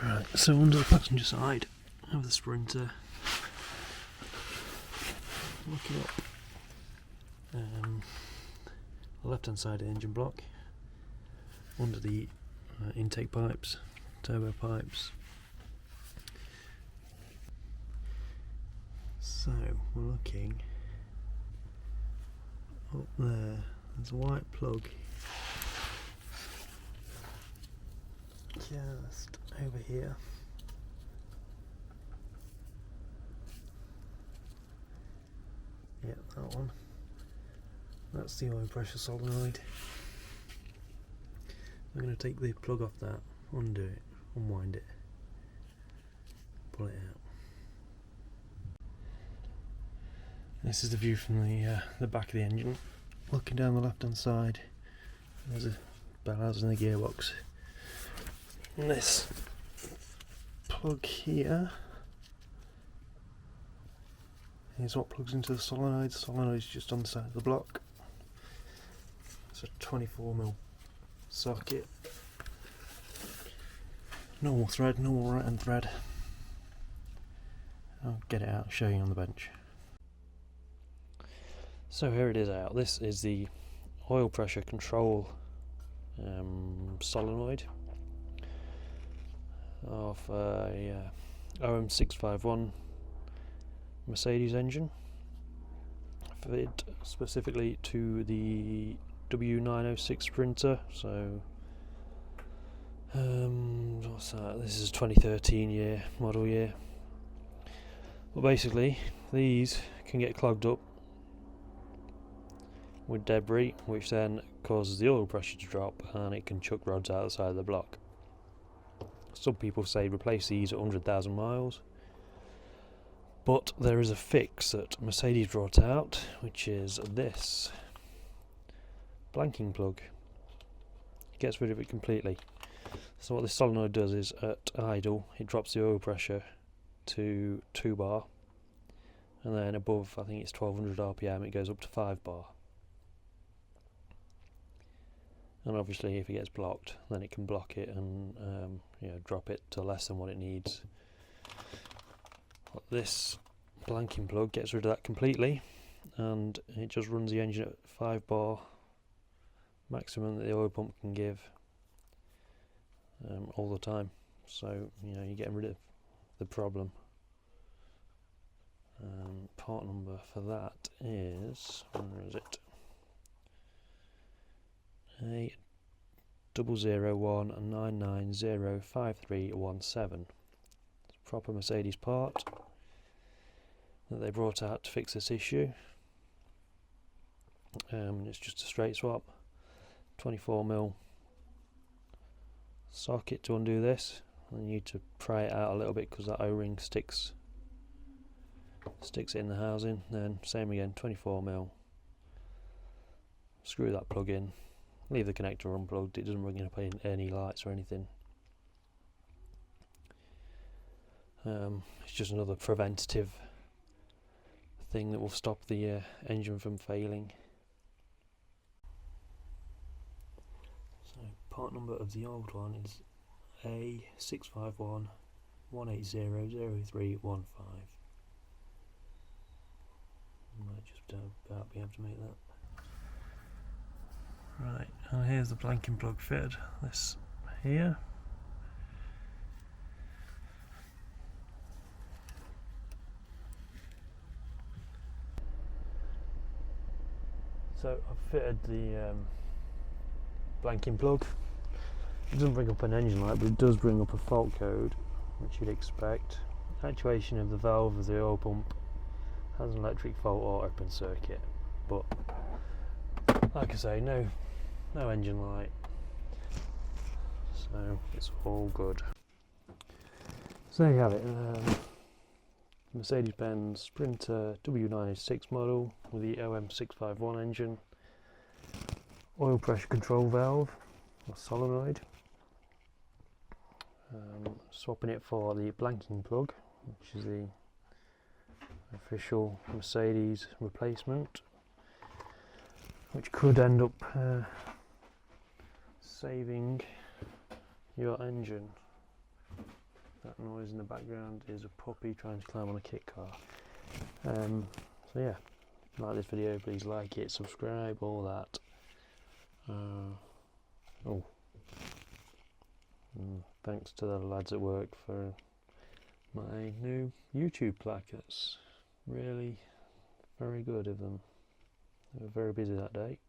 Right, so under the passenger side of the Sprinter, looking up the left hand side of the engine block, under the intake pipes, turbo pipes. So we're looking up there, there's a white plug just over here. Yeah, that one. That's the oil pressure solenoid. I'm going to take the plug off that, undo it, unwind it, pull it out. This is the view from the back of the engine. Looking down the left hand side, there's a bellhouse in the gearbox. And this plug here is what plugs into the solenoid. The solenoid is just on the side of the block. It's a 24mm socket. Normal thread, normal right hand thread. I'll get it out and show you on the bench. So here it is out. This is the oil pressure control solenoid of a OM651 Mercedes engine, fitted specifically to the W906 Sprinter. So what's that? This is a 2013 model year. But basically these can get clogged up with debris, which then causes the oil pressure to drop and it can chuck rods out the side of the block. Some people say replace these at 100,000 miles, but there is a fix that Mercedes brought out, which is this blanking plug. It gets rid of it completely. So what this solenoid does is, at idle, it drops the oil pressure to 2 bar, and then above, I think it's 1200 RPM, it goes up to 5 bar. And obviously if it gets blocked, then it can block it and drop it to less than what it needs. But this blanking plug gets rid of that completely, and it just runs the engine at 5 bar maximum that the oil pump can give all the time. So you're getting rid of the problem. Part number for that is, where is it? A00199053117. It's a proper Mercedes part that they brought out to fix this issue. It's just a straight swap, 24mm socket to undo this, and you need to pry it out a little bit because that O-ring sticks it in the housing. Then same again, 24mm, screw that plug in, leave the connector unplugged. It doesn't bring up any lights or anything. It's just another preventative thing that will stop the engine from failing. So part number of the old one is A651 1800315. Might just about be able to make that. Right, and here's the blanking plug fitted. This here. So I've fitted the blanking plug. It doesn't bring up an engine light, but it does bring up a fault code, which you'd expect. Actuation of the valve of the oil pump has an electric fault or open circuit, but like I say, no engine light, so it's all good. So there you have it. Mercedes-Benz Sprinter W906 model with the OM651 engine, oil pressure control valve or solenoid. Swapping it for the blanking plug, which is the official Mercedes replacement, which could end up saving your engine That noise in the background is a puppy trying to climb on a kit car. So yeah, like this video, please like it, subscribe, all that. Thanks to the lads at work for my new YouTube plaque. That's really very good of them. They were very busy that day.